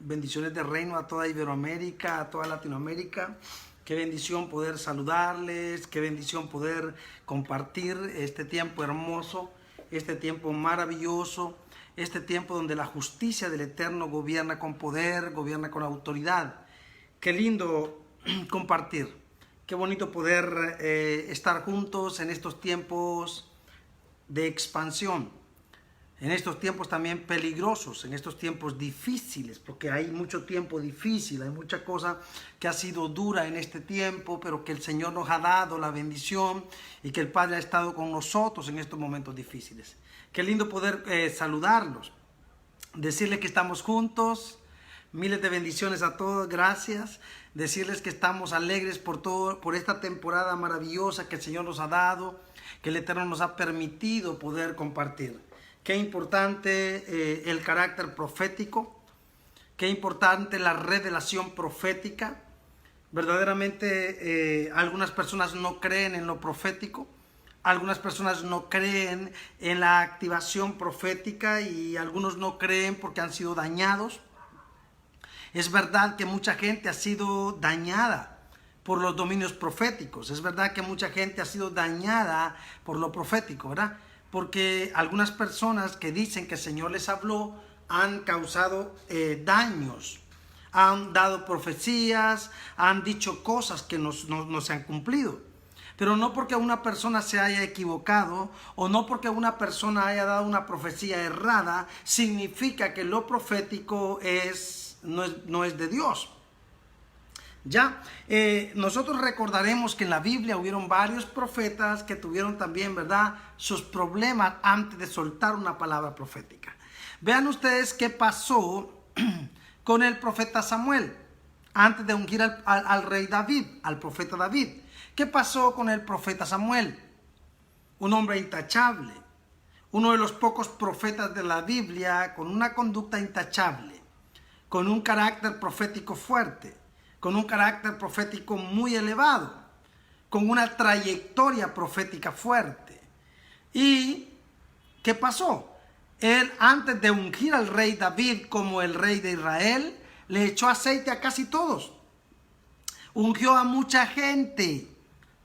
bendiciones de reino a toda Iberoamérica, a toda Latinoamérica. Qué bendición poder saludarles, qué bendición poder compartir este tiempo hermoso, este tiempo maravilloso, este tiempo donde la justicia del Eterno gobierna con poder, gobierna con autoridad. Qué lindo compartir, qué bonito poder estar juntos en estos tiempos de expansión, en estos tiempos también peligrosos, en estos tiempos difíciles, porque hay mucho tiempo difícil, hay mucha cosa que ha sido dura en este tiempo, pero que el Señor nos ha dado la bendición y que el Padre ha estado con nosotros en estos momentos difíciles. Qué lindo poder saludarlos, decirles que estamos juntos. Miles de bendiciones a todos, gracias. Decirles que estamos alegres por esta temporada maravillosa que el Señor nos ha dado, que el Eterno nos ha permitido poder compartir. Qué importante el carácter profético, qué importante la revelación profética. Verdaderamente algunas personas no creen en lo profético, algunas personas no creen en la activación profética y algunos no creen porque han sido dañados. Es verdad que mucha gente ha sido dañada por los dominios proféticos. Es verdad que mucha gente ha sido dañada por lo profético, ¿verdad? Porque algunas personas que dicen que el Señor les habló han causado daños, han dado profecías, han dicho cosas que no se han cumplido. Pero no porque una persona se haya equivocado o no porque una persona haya dado una profecía errada, significa que lo profético no es de Dios. Ya, nosotros recordaremos que en la Biblia hubieron varios profetas que tuvieron también, ¿verdad?, sus problemas antes de soltar una palabra profética. Vean ustedes qué pasó con el profeta Samuel, antes de ungir al rey David, al profeta David. ¿Qué pasó con el profeta Samuel? Un hombre intachable, uno de los pocos profetas de la Biblia con una conducta intachable, con un carácter profético fuerte, con un carácter profético muy elevado, con una trayectoria profética fuerte. ¿Y qué pasó? Él, antes de ungir al rey David como el rey de Israel, le echó aceite a casi todos. Ungió a mucha gente,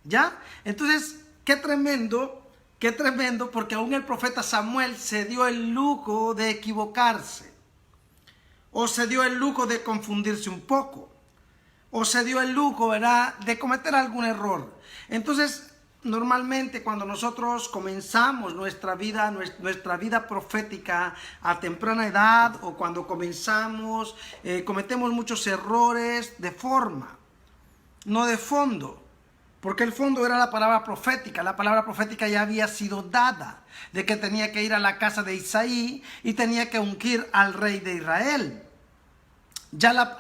¿ya? Entonces, qué tremendo, porque aún el profeta Samuel se dio el lujo de equivocarse, o se dio el lujo de confundirse un poco, o se dio el lujo, ¿verdad?, de cometer algún error. Entonces, normalmente cuando nosotros comenzamos nuestra vida profética a temprana edad, o cuando comenzamos, cometemos muchos errores de forma, no de fondo. Porque el fondo era la palabra profética. La palabra profética ya había sido dada, de que tenía que ir a la casa de Isaí y tenía que ungir al rey de Israel. Ya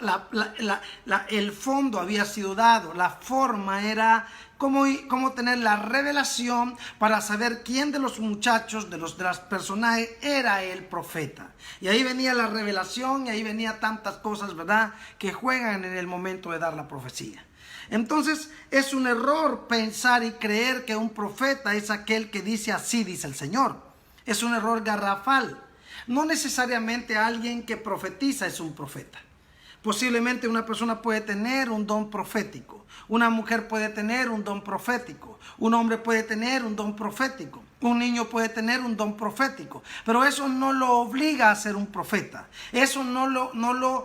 el fondo había sido dado, la forma era cómo tener la revelación para saber quién de los muchachos, de las personajes era el profeta. Y ahí venía la revelación y ahí venía tantas cosas, ¿verdad?, que juegan en el momento de dar la profecía. Entonces es un error pensar y creer que un profeta es aquel que dice así dice el Señor. Es un error garrafal. No necesariamente alguien que profetiza es un profeta. Posiblemente una persona puede tener un don profético, una mujer puede tener un don profético, un hombre puede tener un don profético, un niño puede tener un don profético, pero eso no lo obliga a ser un profeta. Eso no lo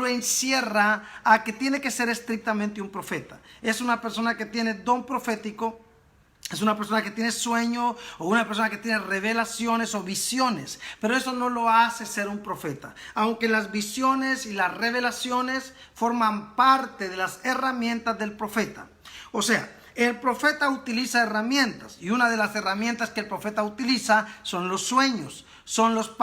encierra a que tiene que ser estrictamente un profeta. Es una persona que tiene don profético. Es una persona que tiene sueño o una persona que tiene revelaciones o visiones, pero eso no lo hace ser un profeta. Aunque las visiones y las revelaciones forman parte de las herramientas del profeta. O sea, el profeta utiliza herramientas y una de las herramientas que el profeta utiliza son los sueños. Son los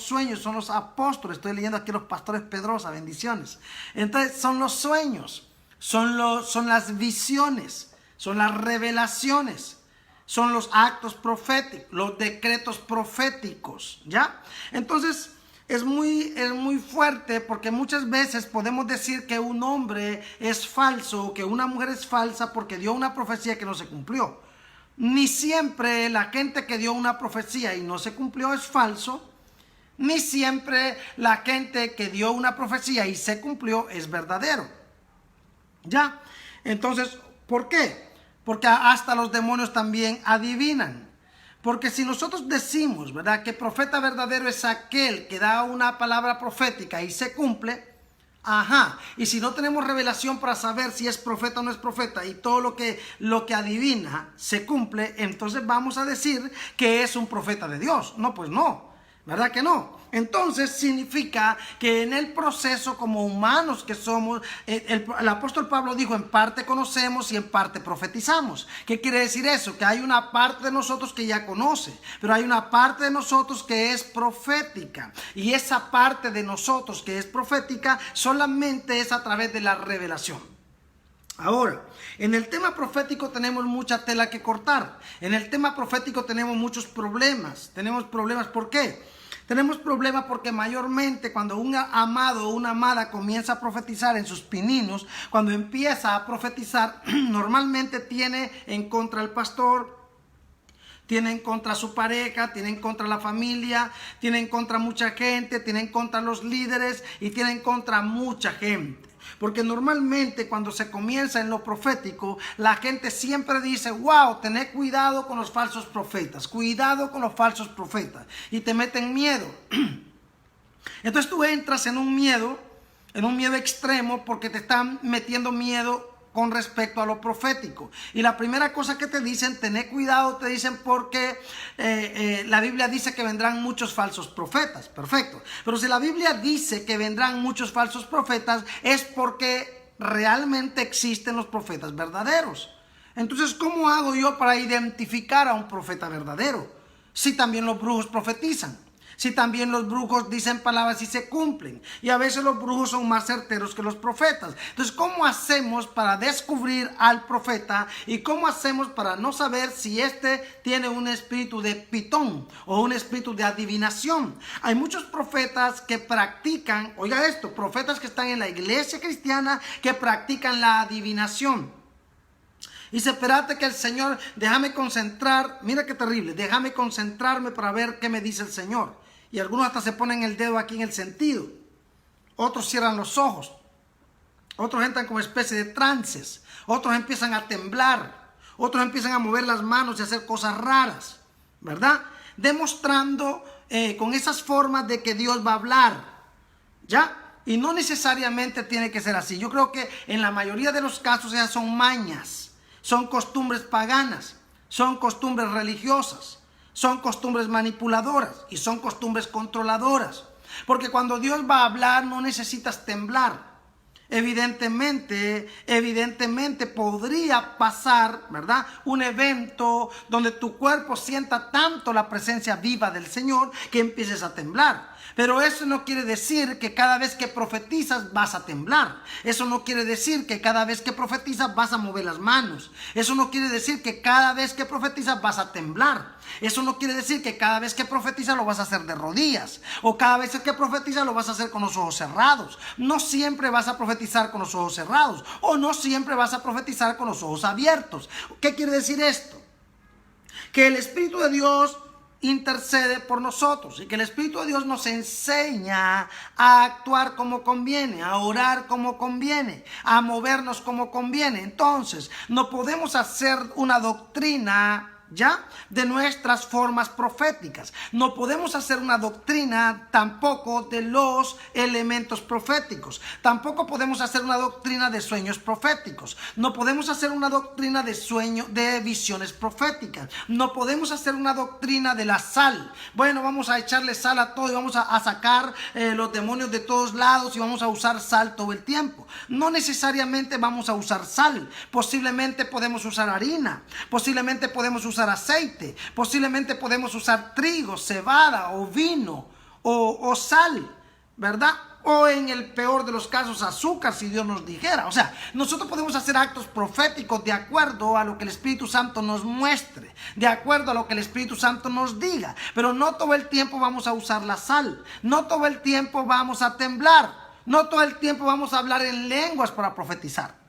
sueños, son los apóstoles. Estoy leyendo aquí los pastores Pedrosa, bendiciones. Entonces, son los sueños, son las visiones. Son las revelaciones, son los actos proféticos, los decretos proféticos, ¿ya? Entonces, es muy fuerte porque muchas veces podemos decir que un hombre es falso o que una mujer es falsa porque dio una profecía que no se cumplió. Ni siempre la gente que dio una profecía y no se cumplió es falso, ni siempre la gente que dio una profecía y se cumplió es verdadero. ¿Ya? Entonces, ¿por qué? Porque hasta los demonios también adivinan. Porque si nosotros decimos, ¿verdad?, que profeta verdadero es aquel que da una palabra profética y se cumple, ajá, y si no tenemos revelación para saber si es profeta o no es profeta y todo lo que adivina se cumple, entonces vamos a decir que es un profeta de Dios. No, pues no, ¿verdad que no? Entonces significa que en el proceso, como humanos que somos, el apóstol Pablo dijo, en parte conocemos y en parte profetizamos. ¿Qué quiere decir eso? Que hay una parte de nosotros que ya conoce, pero hay una parte de nosotros que es profética. Y esa parte de nosotros que es profética solamente es a través de la revelación. Ahora, en el tema profético tenemos mucha tela que cortar. En el tema profético tenemos muchos problemas. ¿Por qué? Tenemos problemas porque mayormente cuando un amado o una amada comienza a profetizar en sus pininos, cuando empieza a profetizar, normalmente tiene en contra al pastor, tiene en contra a su pareja, tiene en contra a la familia, tiene en contra a mucha gente, tiene en contra a los líderes y tiene en contra a mucha gente. Porque normalmente cuando se comienza en lo profético, la gente siempre dice, wow, tened cuidado con los falsos profetas, cuidado con los falsos profetas. Y te meten miedo. Entonces tú entras en un miedo extremo porque te están metiendo miedo con respecto a lo profético. Y la primera cosa que te dicen, tened cuidado, te dicen porque la Biblia dice que vendrán muchos falsos profetas. Perfecto. Pero si la Biblia dice que vendrán muchos falsos profetas, es porque realmente existen los profetas verdaderos. Entonces, ¿cómo hago yo para identificar a un profeta verdadero? Si también los brujos profetizan. Si también los brujos dicen palabras y se cumplen. Y a veces los brujos son más certeros que los profetas. Entonces, ¿cómo hacemos para descubrir al profeta? ¿Y cómo hacemos para no saber si este tiene un espíritu de pitón o un espíritu de adivinación? Hay muchos profetas que practican, oiga esto, profetas que están en la iglesia cristiana que practican la adivinación. Y dice, espérate que el Señor, déjame concentrar, mira qué terrible, déjame concentrarme para ver qué me dice el Señor. Y algunos hasta se ponen el dedo aquí en el sentido. Otros cierran los ojos. Otros entran como especie de trances. Otros empiezan a temblar. Otros empiezan a mover las manos y a hacer cosas raras, ¿verdad? Demostrando con esas formas de que Dios va a hablar, ¿ya? Y no necesariamente tiene que ser así. Yo creo que en la mayoría de los casos esas son mañas. Son costumbres paganas, son costumbres religiosas, son costumbres manipuladoras y son costumbres controladoras. Porque cuando Dios va a hablar no necesitas temblar. Evidentemente podría pasar, ¿verdad?, un evento donde tu cuerpo sienta tanto la presencia viva del Señor que empieces a temblar. Pero eso no quiere decir que cada vez que profetizas vas a temblar. Eso no quiere decir que cada vez que profetizas vas a mover las manos. Eso no quiere decir que cada vez que profetizas vas a temblar. Eso no quiere decir que cada vez que profetizas lo vas a hacer de rodillas. O cada vez que profetizas lo vas a hacer con los ojos cerrados. No siempre vas a profetizar con los ojos cerrados. O no siempre vas a profetizar con los ojos abiertos. ¿Qué quiere decir esto? Que el Espíritu de Dios intercede por nosotros y que el Espíritu de Dios nos enseña a actuar como conviene, a orar como conviene, a movernos como conviene. Entonces, no podemos hacer una doctrina, ¿ya?, de nuestras formas proféticas. No podemos hacer una doctrina tampoco de los elementos proféticos. Tampoco podemos hacer una doctrina de sueños proféticos. No podemos hacer una doctrina de visiones proféticas. No podemos hacer una doctrina de la sal. Bueno, vamos a echarle sal a todo y vamos a sacar los demonios de todos lados y vamos a usar sal todo el tiempo. No necesariamente vamos a usar sal. Posiblemente podemos usar harina. Posiblemente podemos usar aceite, posiblemente podemos usar trigo, cebada o vino o sal, ¿verdad? O en el peor de los casos azúcar, si Dios nos dijera. O sea, nosotros podemos hacer actos proféticos de acuerdo a lo que el Espíritu Santo nos muestre, de acuerdo a lo que el Espíritu Santo nos diga, pero no todo el tiempo vamos a usar la sal, no todo el tiempo vamos a temblar, no todo el tiempo vamos a hablar en lenguas para profetizar.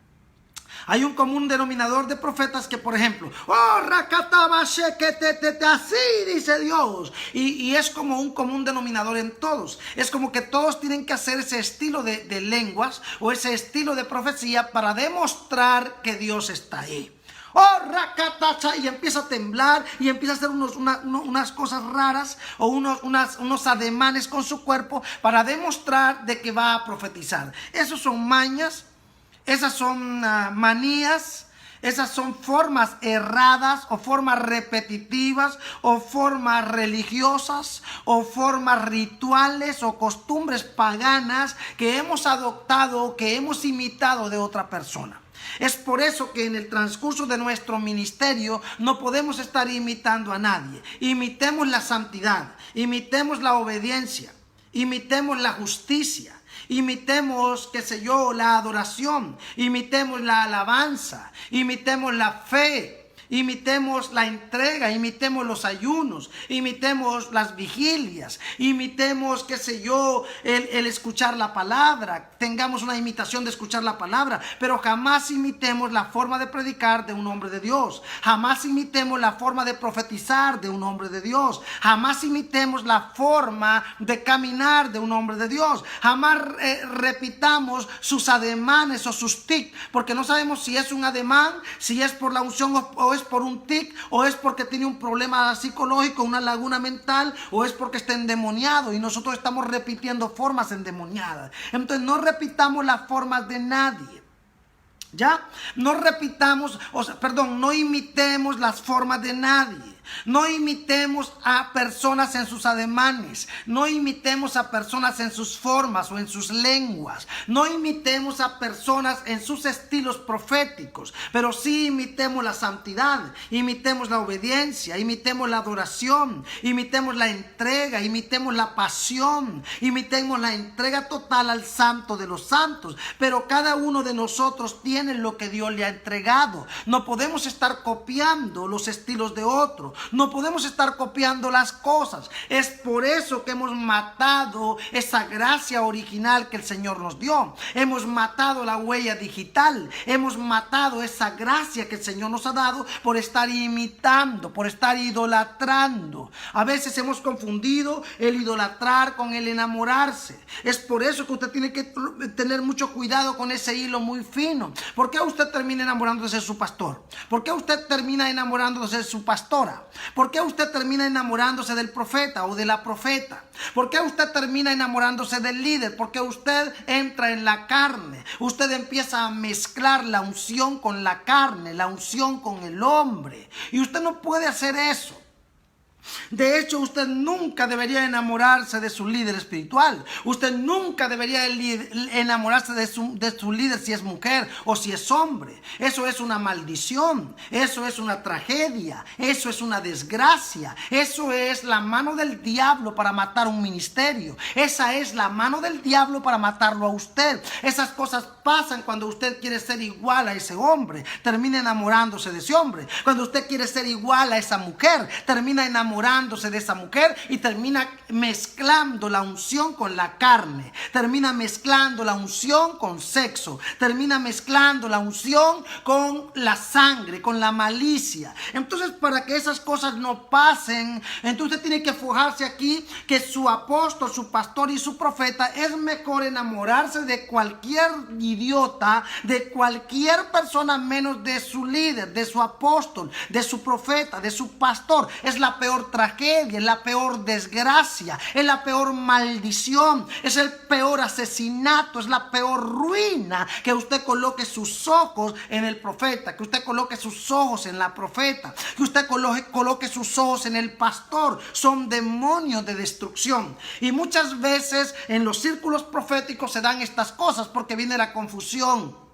Hay un común denominador de profetas que, por ejemplo, oh, rakatabashe, que te, así dice Dios. Y es como un común denominador en todos. Es como que todos tienen que hacer ese estilo de lenguas o ese estilo de profecía para demostrar que Dios está ahí. Oh, rakatacha, y empieza a temblar y empieza a hacer unas cosas raras o unos ademanes con su cuerpo para demostrar de que va a profetizar. Esos son mañas, esas son manías, esas son formas erradas o formas repetitivas o formas religiosas o formas rituales o costumbres paganas que hemos adoptado o que hemos imitado de otra persona. Es por eso que en el transcurso de nuestro ministerio no podemos estar imitando a nadie. Imitemos la santidad, imitemos la obediencia, imitemos la justicia, imitemos, qué sé yo, la adoración, imitemos la alabanza, imitemos la fe. Imitemos la entrega, imitemos los ayunos, imitemos las vigilias, imitemos, qué sé yo, el escuchar la palabra. Tengamos una imitación de escuchar la palabra, pero jamás imitemos la forma de predicar de un hombre de Dios. Jamás imitemos la forma de profetizar de un hombre de Dios. Jamás imitemos la forma de caminar de un hombre de Dios. Jamás repitamos sus ademanes o sus tics, porque no sabemos si es un ademán, si es por la unción o es por un tic, o es porque tiene un problema psicológico, una laguna mental, o es porque está endemoniado y nosotros estamos repitiendo formas endemoniadas. Entonces no repitamos las formas de nadie. ¿Ya? No repitamos, no imitemos las formas de nadie. No imitemos a personas en sus ademanes. No imitemos a personas en sus formas o en sus lenguas. No imitemos a personas en sus estilos proféticos. Pero sí imitemos la santidad, imitemos la obediencia, imitemos la adoración, imitemos la entrega, imitemos la pasión, imitemos la entrega total al Santo de los Santos. Pero cada uno de nosotros tiene lo que Dios le ha entregado. No podemos estar copiando los estilos de otros. No podemos estar copiando las cosas. Es por eso que hemos matado esa gracia original que el Señor nos dio. Hemos matado la huella digital. Hemos matado esa gracia que el Señor nos ha dado por estar imitando, por estar idolatrando. A veces hemos confundido el idolatrar con el enamorarse. Es por eso que usted tiene que tener mucho cuidado con ese hilo muy fino. ¿Por qué usted termina enamorándose de su pastor? ¿Por qué usted termina enamorándose de su pastora? ¿Por qué usted termina enamorándose del profeta o de la profeta? ¿Por qué usted termina enamorándose del líder? Porque usted entra en la carne. Usted empieza a mezclar la unción con la carne, la unción con el hombre. Y usted no puede hacer eso. De hecho, usted nunca debería enamorarse de su líder espiritual. Usted nunca debería enamorarse de su líder si es mujer o si es hombre. Eso es una maldición. Eso es una tragedia. Eso es una desgracia. Eso es la mano del diablo para matar un ministerio. Esa es la mano del diablo para matarlo a usted. Esas cosas pasan cuando usted quiere ser igual a ese hombre. Termina enamorándose de ese hombre. Cuando usted quiere ser igual a esa mujer, termina enamorándose de esa mujer y termina mezclando la unción con la carne, termina mezclando la unción con sexo, termina mezclando la unción con la sangre, con la malicia. Entonces, para que esas cosas no pasen, entonces tiene que fijarse aquí que su apóstol, su pastor y su profeta es mejor enamorarse de cualquier idiota, de cualquier persona menos de su líder, de su apóstol, de su profeta, de su pastor. Es la peor tragedia, es la peor desgracia, es la peor maldición, es el peor asesinato, es la peor ruina que usted coloque sus ojos en el profeta, que usted coloque sus ojos en la profeta, que usted coloque sus ojos en el pastor. Son demonios de destrucción. Y muchas veces en los círculos proféticos se dan estas cosas porque viene la confusión.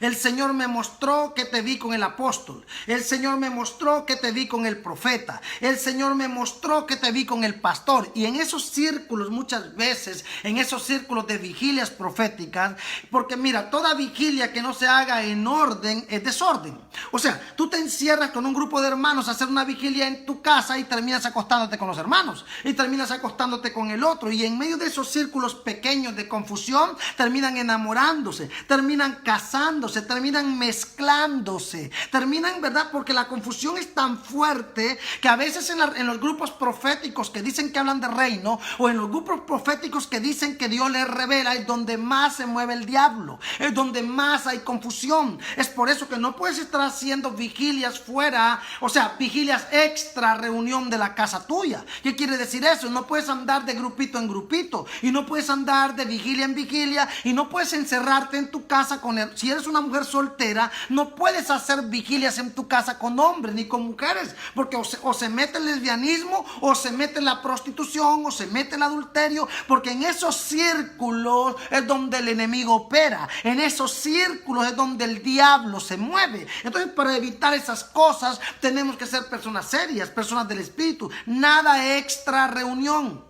El Señor me mostró que te vi con el apóstol. El Señor me mostró que te vi con el profeta. El Señor me mostró que te vi con el pastor. Y en esos círculos, muchas veces, en esos círculos de vigilias proféticas, porque mira, toda vigilia que no se haga en orden es desorden. O sea, tú te encierras con un grupo de hermanos a hacer una vigilia en tu casa y terminas acostándote con los hermanos. Y terminas acostándote con el otro. Y en medio de esos círculos pequeños de confusión, terminan enamorándose, terminan casándose, uniéndose, terminan mezclándose, terminan, ¿verdad? Porque la confusión es tan fuerte que a veces en los grupos proféticos que dicen que hablan de reino, o en los grupos proféticos que dicen que Dios les revela, es donde más se mueve el diablo, es donde más hay confusión. Es por eso que no puedes estar haciendo vigilias fuera, o sea, vigilias extra reunión de la casa tuya. ¿Qué quiere decir eso? No puedes andar de grupito en grupito, y no puedes andar de vigilia en vigilia, y no puedes encerrarte en tu casa con él. Si eres una mujer soltera, no puedes hacer vigilias en tu casa con hombres ni con mujeres, porque o se mete el lesbianismo, o se mete la prostitución, o se mete el adulterio, porque en esos círculos es donde el enemigo opera, en esos círculos es donde el diablo se mueve. Entonces, para evitar esas cosas tenemos que ser personas serias, personas del espíritu. Nada extra reunión,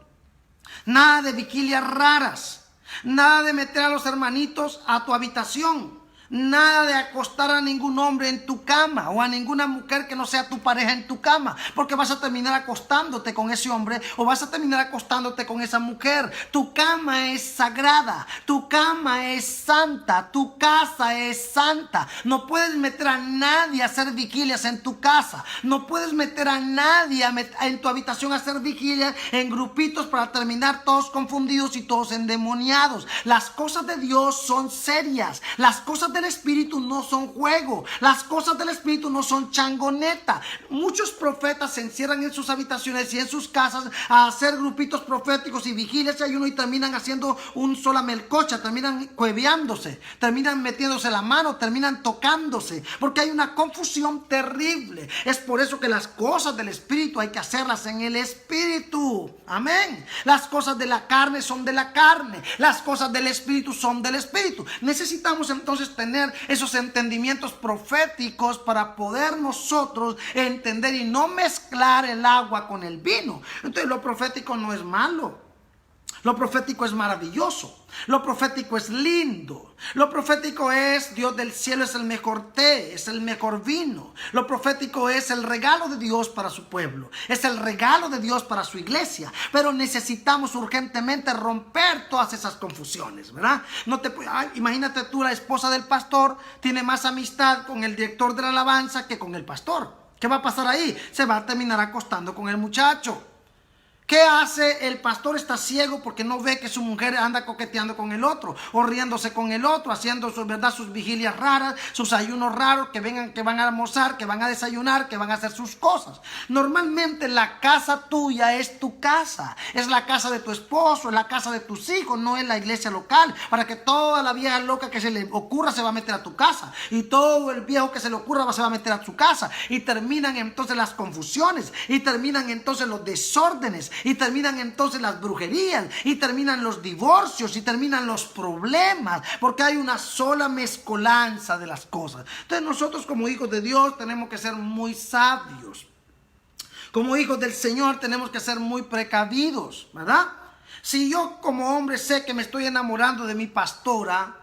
nada de vigilias raras, nada de meter a los hermanitos a tu habitación, nada de acostar a ningún hombre en tu cama, o a ninguna mujer que no sea tu pareja en tu cama, porque vas a terminar acostándote con ese hombre, o vas a terminar acostándote con esa mujer. Tu cama es sagrada, tu cama es santa, tu casa es santa. No puedes meter a nadie a hacer vigilias en tu casa, no puedes meter a nadie en tu habitación a hacer vigilias en grupitos para terminar todos confundidos y todos endemoniados. Las cosas de Dios son serias, las cosas del espíritu no son juego, las cosas del espíritu no son changoneta. Muchos profetas se encierran en sus habitaciones y en sus casas a hacer grupitos proféticos y vigilias y ayuno, y terminan haciendo un sola melcocha, terminan cueveándose, terminan metiéndose la mano, terminan tocándose, porque hay una confusión terrible. Es por eso que las cosas del espíritu hay que hacerlas en el espíritu. Amén. Las cosas de la carne son de la carne, las cosas del espíritu son del espíritu. Necesitamos entonces tener esos entendimientos proféticos para poder nosotros entender y no mezclar el agua con el vino. Entonces, lo profético no es malo, lo profético es maravilloso, lo profético es lindo, lo profético es: Dios del cielo es el mejor té, es el mejor vino. Lo profético es el regalo de Dios para su pueblo, es el regalo de Dios para su iglesia. Pero necesitamos urgentemente romper todas esas confusiones, ¿verdad? Imagínate tú, la esposa del pastor tiene más amistad con el director de la alabanza que con el pastor. ¿Qué va a pasar ahí? Se va a terminar acostando con el muchacho. ¿Qué hace? El pastor está ciego porque no ve que su mujer anda coqueteando con el otro, o riéndose con el otro, haciendo sus vigilias raras, sus ayunos raros, que van a almorzar, que van a desayunar, que van a hacer sus cosas. Normalmente la casa tuya es tu casa, es la casa de tu esposo, es la casa de tus hijos, no es la iglesia local, para que toda la vieja loca que se le ocurra se va a meter a tu casa, y todo el viejo que se le ocurra se va a meter a su casa, y terminan entonces las confusiones, y terminan entonces los desórdenes, y terminan entonces las brujerías, y terminan los divorcios, y terminan los problemas, porque hay una sola mezcolanza de las cosas. Entonces nosotros, como hijos de Dios, tenemos que ser muy sabios. Como hijos del Señor tenemos que ser muy precavidos, ¿verdad? Si yo como hombre sé que me estoy enamorando de mi pastora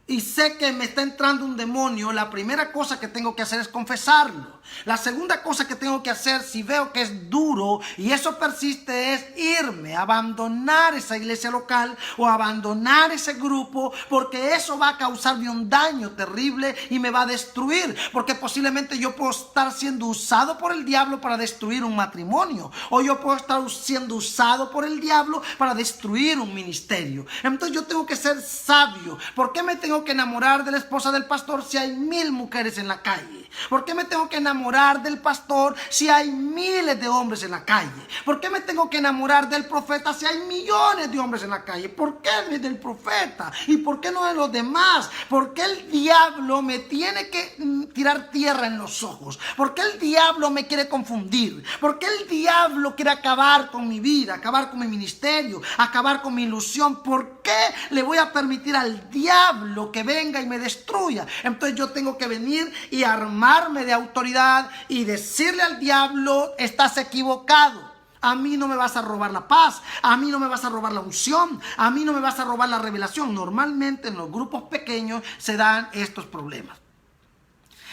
y sé que me está entrando un demonio, la primera cosa que tengo que hacer es confesarlo. La segunda cosa que tengo que hacer, si veo que es duro y eso persiste, es irme, abandonar esa iglesia local o abandonar ese grupo, porque eso va a causarme un daño terrible y me va a destruir, porque posiblemente yo puedo estar siendo usado por el diablo para destruir un matrimonio, o yo puedo estar siendo usado por el diablo para destruir un ministerio. Entonces yo tengo que ser sabio. ¿Por qué me tengo que enamorar de la esposa del pastor si hay 1000 mujeres en la calle? ¿Por qué me tengo que enamorar del pastor si hay miles de hombres en la calle? ¿Por qué me tengo que enamorar del profeta si hay millones de hombres en la calle? ¿Por qué del profeta? ¿Y por qué no de los demás? ¿Por qué el diablo me tiene que tirar tierra en los ojos? ¿Por qué el diablo me quiere confundir? ¿Por qué el diablo quiere acabar con mi vida, acabar con mi ministerio, acabar con mi ilusión? ¿Por qué le voy a permitir al diablo que venga y me destruya? Entonces yo tengo que venir y armarme de autoridad y decirle al diablo: estás equivocado. A mí no me vas a robar la paz, a mí no me vas a robar la unción, a mí no me vas a robar la revelación. Normalmente en los grupos pequeños se dan estos problemas.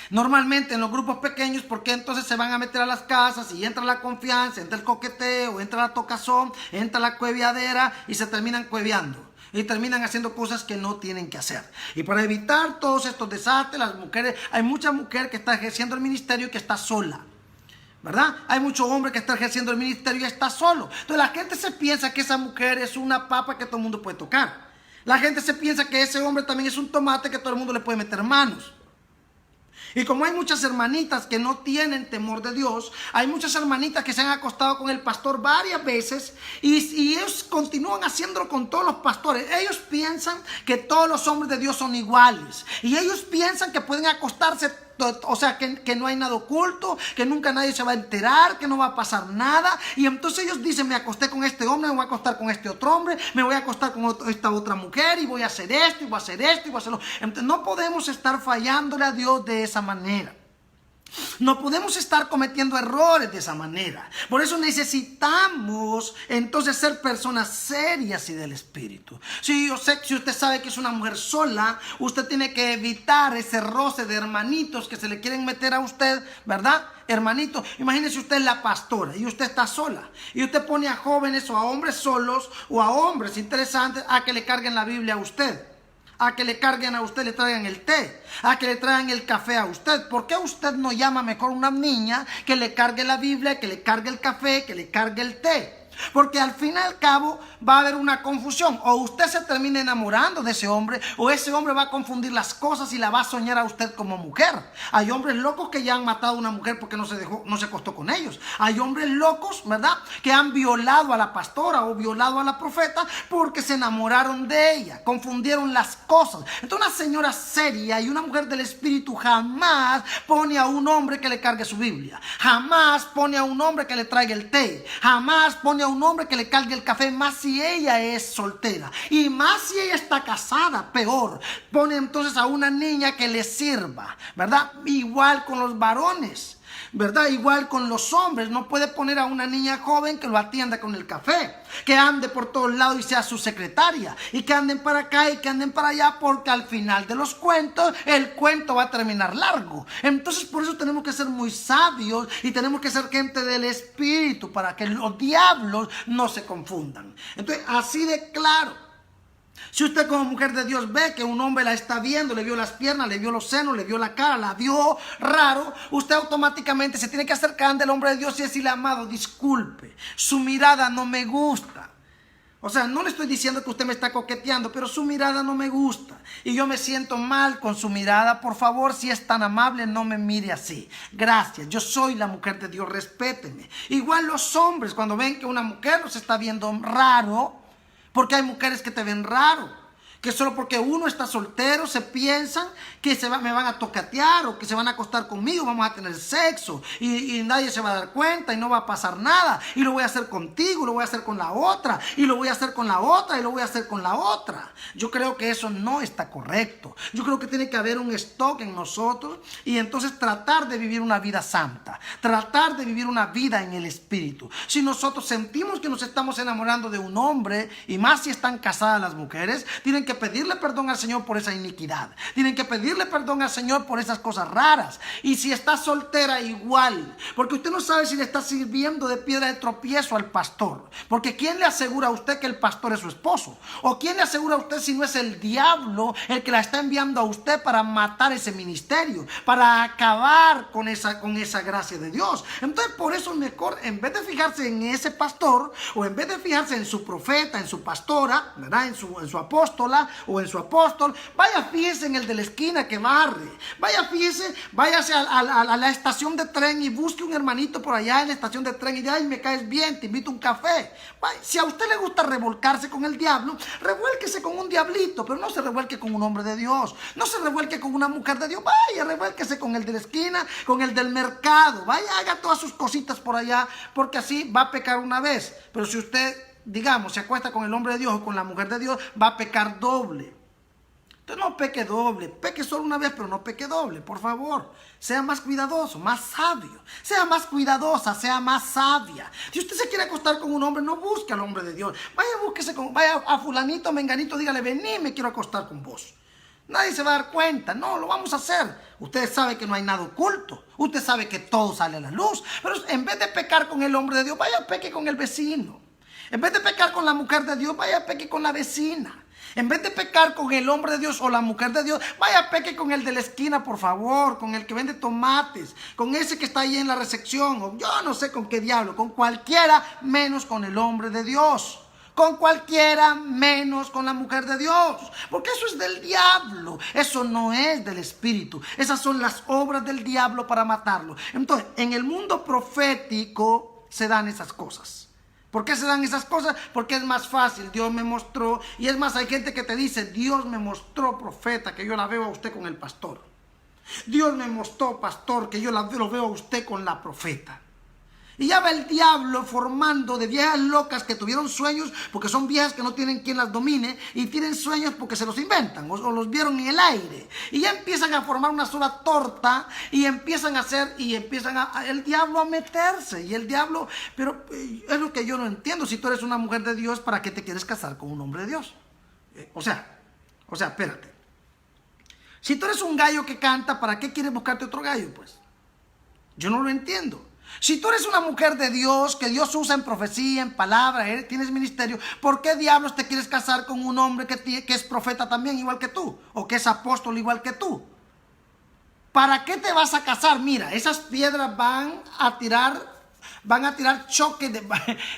Normalmente en los grupos pequeños, porque entonces se van a meter a las casas y entra la confianza, entra el coqueteo, entra la tocazón, entra la cueveadera y se terminan cueveando. y terminan haciendo cosas que no tienen que hacer. Y para evitar todos estos desastres, las mujeres, hay mucha mujer que está ejerciendo el ministerio y que está sola, ¿verdad? Hay mucho hombre que está ejerciendo el ministerio y está solo. Entonces la gente se piensa que esa mujer es una papa que todo el mundo puede tocar. La gente se piensa que ese hombre también es un tomate que todo el mundo le puede meter manos. Y como hay muchas hermanitas que no tienen temor de Dios, hay muchas hermanitas que se han acostado con el pastor varias veces y ellos continúan haciéndolo con todos los pastores. Ellos piensan que todos los hombres de Dios son iguales y ellos piensan que pueden acostarse, o sea, que no hay nada oculto, que nunca nadie se va a enterar, que no va a pasar nada. Y entonces ellos dicen, me acosté con este hombre, me voy a acostar con este otro hombre, me voy a acostar con esta otra mujer y voy a hacer esto, y voy a hacer esto, y voy a hacerlo. Entonces no podemos estar fallándole a Dios de esa manera. No podemos estar cometiendo errores de esa manera. Por eso necesitamos entonces ser personas serias y del espíritu. Si usted sabe que es una mujer sola, usted tiene que evitar ese roce de hermanitos que se le quieren meter a usted, ¿verdad? Hermanito, imagínese usted la pastora y usted está sola y usted pone a jóvenes o a hombres solos o a hombres interesantes a que le carguen la Biblia a usted, a que le carguen a usted, le traigan el té, a que le traigan el café a usted. ¿Por qué usted no llama mejor a una niña que le cargue la Biblia, que le cargue el café, que le cargue el té? Porque al fin y al cabo va a haber una confusión. O usted se termina enamorando de ese hombre, o ese hombre va a confundir las cosas y la va a soñar a usted como mujer. Hay hombres locos que ya han matado a una mujer porque no se acostó con ellos. Hay hombres locos, ¿verdad?, que han violado a la pastora o violado a la profeta porque se enamoraron de ella, confundieron las cosas. Entonces una señora seria y una mujer del espíritu jamás pone a un hombre que le cargue su Biblia, jamás pone a un hombre que le traiga el té, jamás pone a un hombre que le cargue el café, más si ella es soltera y más si ella está casada, peor. Pone entonces a una niña que le sirva, ¿verdad? Igual con los varones, ¿verdad? Igual con los hombres. No puede poner a una niña joven que lo atienda con el café, que ande por todos lados y sea su secretaria, y que anden para acá y que anden para allá, porque al final de los cuentos, el cuento va a terminar largo. Entonces por eso tenemos que ser muy sabios y tenemos que ser gente del espíritu para que los diablos no se confundan. Entonces así de claro, si usted como mujer de Dios ve que un hombre la está viendo, le vio las piernas, le vio los senos, le vio la cara, la vio raro, usted automáticamente se tiene que acercar ante el hombre de Dios y decirle, amado, disculpe, su mirada no me gusta. O sea, no le estoy diciendo que usted me está coqueteando, pero su mirada no me gusta y yo me siento mal con su mirada. Por favor, si es tan amable, no me mire así. Gracias, yo soy la mujer de Dios, respéteme. Igual los hombres, cuando ven que una mujer los está viendo raro, porque hay mujeres que te ven raro, que solo porque uno está soltero se piensan que me van a tocatear o que se van a acostar conmigo, vamos a tener sexo y nadie se va a dar cuenta y no va a pasar nada, y lo voy a hacer contigo, lo voy a hacer con la otra, y lo voy a hacer con la otra, y lo voy a hacer con la otra. Yo creo que eso no está correcto. Yo creo que tiene que haber un stock en nosotros y entonces tratar de vivir una vida santa, tratar de vivir una vida en el espíritu. Si nosotros sentimos que nos estamos enamorando de un hombre, y más si están casadas las mujeres, tienen que pedirle perdón al Señor por esa iniquidad, tienen que pedirle perdón al Señor por esas cosas raras. Y si está soltera, igual, porque usted no sabe si le está sirviendo de piedra de tropiezo al pastor, porque ¿quién le asegura a usted que el pastor es su esposo? ¿O quién le asegura a usted si no es el diablo el que la está enviando a usted para matar ese ministerio, para acabar con esa gracia de Dios? Entonces por eso mejor, en vez de fijarse en ese pastor, o en vez de fijarse en su profeta, en su pastora, ¿verdad?, en su apóstola o en su apóstol, vaya, fíjese en el de la esquina que barre, vaya, fíjese, váyase a la estación de tren y busque un hermanito por allá en la estación de tren y diga, ay, me caes bien, te invito a un café. Vaya, si a usted le gusta revolcarse con el diablo, revuélquese con un diablito, pero no se revuelque con un hombre de Dios, no se revuelque con una mujer de Dios. Vaya, revuélquese con el de la esquina, con el del mercado, vaya, haga todas sus cositas por allá, porque así va a pecar una vez. Pero si usted, digamos, se acuesta con el hombre de Dios o con la mujer de Dios, va a pecar doble. Entonces no peque doble, peque solo una vez, pero no peque doble, por favor. Sea más cuidadoso, más sabio, sea más cuidadosa, sea más sabia. Si usted se quiere acostar con un hombre, no busque al hombre de Dios. Vaya a fulanito, menganito, dígale, vení, me quiero acostar con vos. Nadie se va a dar cuenta, no, lo vamos a hacer. Usted sabe que no hay nada oculto, usted sabe que todo sale a la luz, pero en vez de pecar con el hombre de Dios, vaya, peque con el vecino. En vez de pecar con la mujer de Dios, vaya, peque con la vecina. En vez de pecar con el hombre de Dios o la mujer de Dios, vaya, peque con el de la esquina, por favor, con el que vende tomates, con ese que está ahí en la recepción, o yo no sé con qué diablo, con cualquiera menos con el hombre de Dios. Con cualquiera menos con la mujer de Dios, porque eso es del diablo, eso no es del Espíritu. Esas son las obras del diablo para matarlo. Entonces, en el mundo profético se dan esas cosas. ¿Por qué se dan esas cosas? Porque es más fácil. Dios me mostró, y es más, hay gente que te dice: Dios me mostró, profeta, que yo la veo a usted con el pastor. Dios me mostró, pastor, que yo lo veo a usted con la profeta. Y ya va el diablo formando de viejas locas que tuvieron sueños, porque son viejas que no tienen quien las domine, y tienen sueños porque se los inventan o los vieron en el aire. Y ya empiezan a formar una sola torta y empiezan a hacer, y empiezan el diablo a meterse. Y el diablo, pero es lo que yo no entiendo. Si tú eres una mujer de Dios, ¿para qué te quieres casar con un hombre de Dios? O sea, espérate. Si tú eres un gallo que canta, ¿para qué quieres buscarte otro gallo? Pues yo no lo entiendo. Si tú eres una mujer de Dios, que Dios usa en profecía, en palabra, tienes ministerio, ¿por qué diablos te quieres casar con un hombre que es profeta también igual que tú? O que es apóstol igual que tú. ¿Para qué te vas a casar? Mira, esas piedras van a tirar choque,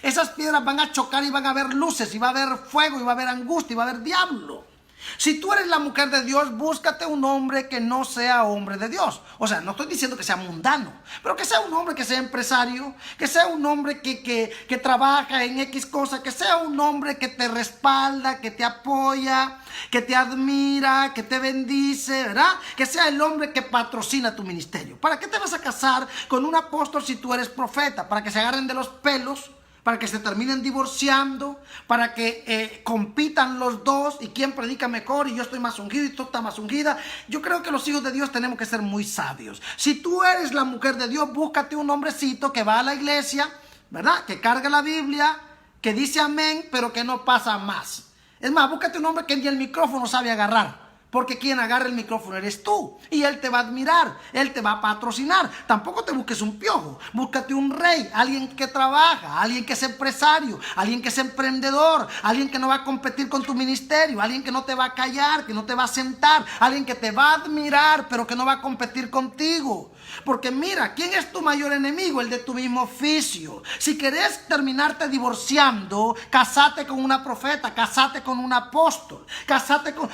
esas piedras van a chocar y van a haber luces, y va a haber fuego, y va a haber angustia, y va a haber diablo. Si tú eres la mujer de Dios, búscate un hombre que no sea hombre de Dios. O sea, no estoy diciendo que sea mundano, pero que sea un hombre que sea empresario, que sea un hombre que trabaja en X cosas, que sea un hombre que te respalda, que te apoya, que te admira, que te bendice, ¿verdad? Que sea el hombre que patrocina tu ministerio. ¿Para qué te vas a casar con un apóstol si tú eres profeta? ¿Para que se agarren de los pelos? ¿Para que se terminen divorciando? ¿Para que compitan los dos? ¿Y quién predica mejor? Y yo estoy más ungido y tú estás más ungida. Yo creo que los hijos de Dios tenemos que ser muy sabios. Si tú eres la mujer de Dios, búscate un hombrecito que va a la iglesia, ¿verdad? Que carga la Biblia, que dice amén, pero que no pasa más. Es más, búscate un hombre que ni el micrófono sabe agarrar. Porque quien agarra el micrófono eres tú. Y él te va a admirar, él te va a patrocinar. Tampoco te busques un piojo. Búscate un rey, alguien que trabaja, alguien que es empresario, alguien que es emprendedor, alguien que no va a competir con tu ministerio, alguien que no te va a callar, que no te va a sentar, alguien que te va a admirar, pero que no va a competir contigo. Porque mira, ¿quién es tu mayor enemigo? El de tu mismo oficio. Si querés terminarte divorciando, casate con una profeta, casate con un apóstol,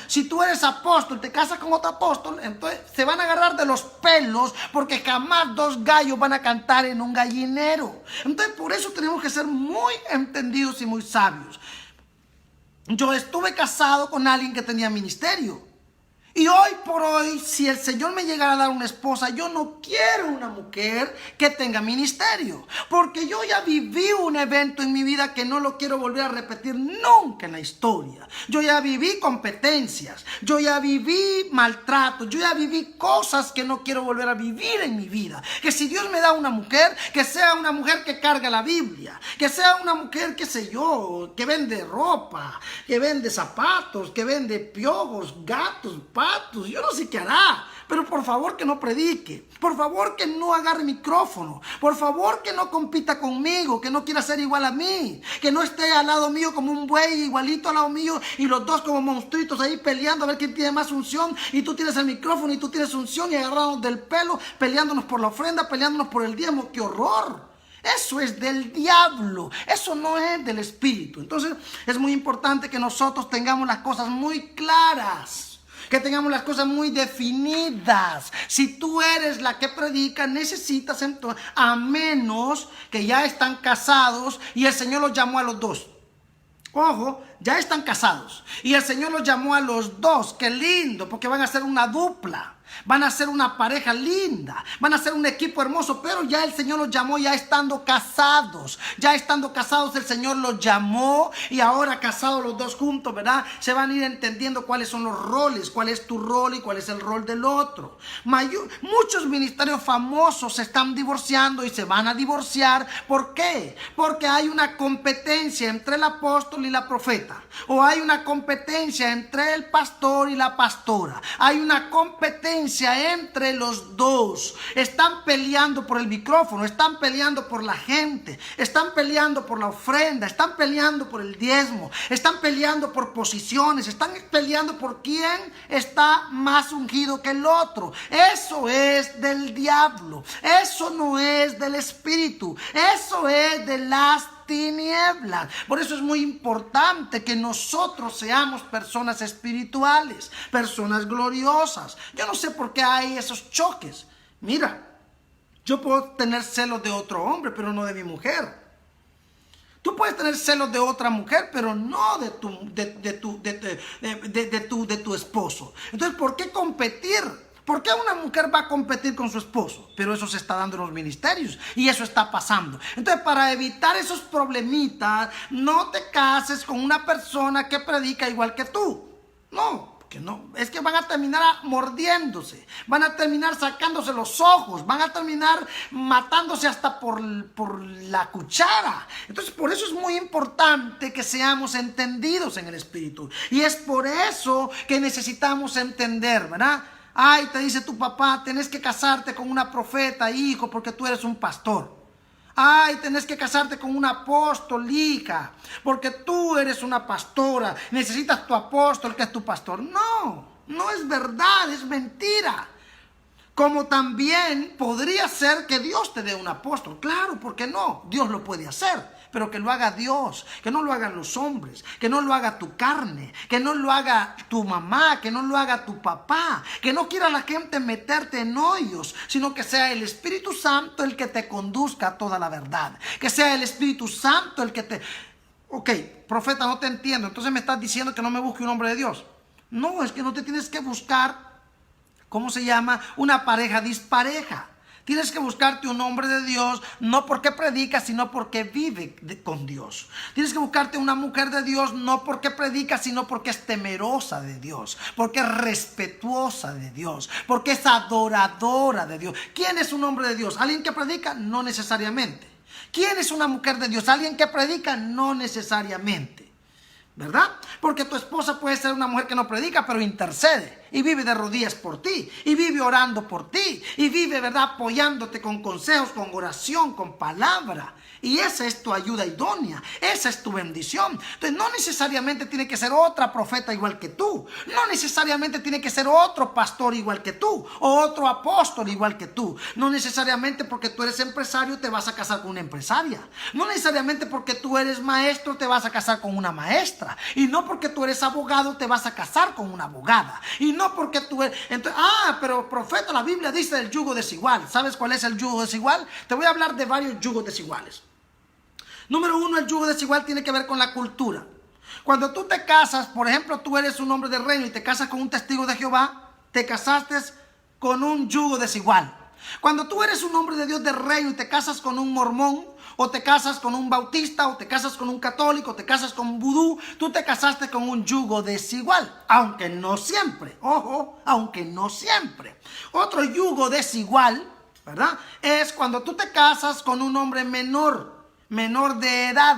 si tú eres apóstol, te casas con otro apóstol, entonces se van a agarrar de los pelos, porque jamás dos gallos van a cantar en un gallinero. Entonces por eso tenemos que ser muy entendidos y muy sabios. Yo estuve casado con alguien que tenía ministerio. Y hoy por hoy, si el Señor me llegara a dar una esposa, yo no quiero una mujer que tenga ministerio, porque yo ya viví un evento en mi vida que no lo quiero volver a repetir nunca en la historia. Yo ya viví competencias, yo ya viví maltrato, yo ya viví cosas que no quiero volver a vivir en mi vida. Que si Dios me da una mujer, que sea una mujer que carga la Biblia, que sea una mujer, qué sé yo, que vende ropa, que vende zapatos, que vende piojos, gatos, patos, yo no sé qué hará, pero por favor que no predique, por favor que no agarre micrófono, por favor que no compita conmigo, que no quiera ser igual a mí, que no esté al lado mío como un buey, igualito al lado mío, y los dos como monstruitos ahí peleando a ver quién tiene más unción, y tú tienes el micrófono y tú tienes unción, y agarrándonos del pelo, peleándonos por la ofrenda, peleándonos por el diezmo. ¡Qué horror! Eso es del diablo, eso no es del Espíritu. Entonces es muy importante que nosotros tengamos las cosas muy claras, que tengamos las cosas muy definidas. Si tú eres la que predica, necesitas entonces, a menos que ya están casados y el Señor los llamó a los dos. Ojo, ya están casados y el Señor los llamó a los dos. Qué lindo, porque van a ser una dupla. Van a ser una pareja linda, van a ser un equipo hermoso, pero ya el Señor los llamó ya estando casados. Ya estando casados el Señor los llamó, y ahora casados los dos juntos, ¿verdad? Se van a ir entendiendo cuáles son los roles, cuál es tu rol y cuál es el rol del otro. Muchos ministerios famosos se están divorciando y se van a divorciar. ¿Por qué? Porque hay una competencia entre el apóstol y la profeta, o hay una competencia entre el pastor y la pastora, hay una competencia competencia entre los dos. Están peleando por el micrófono, están peleando por la gente, están peleando por la ofrenda, están peleando por el diezmo, están peleando por posiciones, están peleando por quién está más ungido que el otro. Eso es del diablo, eso no es del Espíritu, eso es de las tinieblas. Por eso es muy importante que nosotros seamos personas espirituales, personas gloriosas. Yo no sé por qué hay esos choques. Mira, yo puedo tener celos de otro hombre, pero no de mi mujer. Tú puedes tener celos de otra mujer, pero no de tu esposo. Entonces, ¿por qué competir? ¿Por qué una mujer va a competir con su esposo? Pero eso se está dando en los ministerios y eso está pasando. Entonces, para evitar esos problemitas, no te cases con una persona que predica igual que tú. No, porque no. Es que van a terminar mordiéndose, van a terminar sacándose los ojos, van a terminar matándose hasta por la cuchara. Entonces, por eso es muy importante que seamos entendidos en el Espíritu. Y es por eso que necesitamos entender, ¿verdad? Ay, te dice tu papá, tenés que casarte con una profeta, hijo, porque tú eres un pastor. Ay, tenés que casarte con una apóstolica, porque tú eres una pastora. Necesitas tu apóstol, que es tu pastor. No, no es verdad, es mentira. Como también podría ser que Dios te dé un apóstol. Claro, ¿por qué no? Dios lo puede hacer. Pero que lo haga Dios, que no lo hagan los hombres, que no lo haga tu carne, que no lo haga tu mamá, que no lo haga tu papá, que no quiera la gente meterte en hoyos, sino que sea el Espíritu Santo el que te conduzca a toda la verdad, que sea el Espíritu Santo el que te... Ok, profeta, no te entiendo, entonces me estás diciendo que no me busque un hombre de Dios. No, es que no te tienes que buscar, ¿cómo se llama? Una pareja dispareja. Tienes que buscarte un hombre de Dios, no porque predica, sino porque vive con Dios. Tienes que buscarte una mujer de Dios, no porque predica, sino porque es temerosa de Dios, porque es respetuosa de Dios, porque es adoradora de Dios. ¿Quién es un hombre de Dios? ¿Alguien que predica? No necesariamente. ¿Quién es una mujer de Dios? ¿Alguien que predica? No necesariamente. ¿Verdad? Porque tu esposa puede ser una mujer que no predica, pero intercede y vive de rodillas por ti, y vive orando por ti, y vive, ¿verdad?, apoyándote con consejos, con oración, con palabra. Y esa es tu ayuda idónea, esa es tu bendición. Entonces no necesariamente tiene que ser otra profeta igual que tú, no necesariamente tiene que ser otro pastor igual que tú, o otro apóstol igual que tú. No necesariamente porque tú eres empresario te vas a casar con una empresaria, no necesariamente porque tú eres maestro te vas a casar con una maestra, y no porque tú eres abogado te vas a casar con una abogada, y no porque tú eres... Entonces, pero profeta, la Biblia dice el yugo desigual. ¿Sabes cuál es el yugo desigual? Te voy a hablar de varios yugos desiguales. Número uno, el yugo desigual tiene que ver con la cultura. Cuando tú te casas, por ejemplo, tú eres un hombre del reino y te casas con un testigo de Jehová, te casaste con un yugo desigual. Cuando tú eres un hombre de Dios del reino y te casas con un mormón, o te casas con un bautista, o te casas con un católico, o te casas con un vudú, tú te casaste con un yugo desigual, aunque no siempre, ojo, aunque no siempre. Otro yugo desigual, ¿verdad?, es cuando tú te casas con un hombre menor de edad.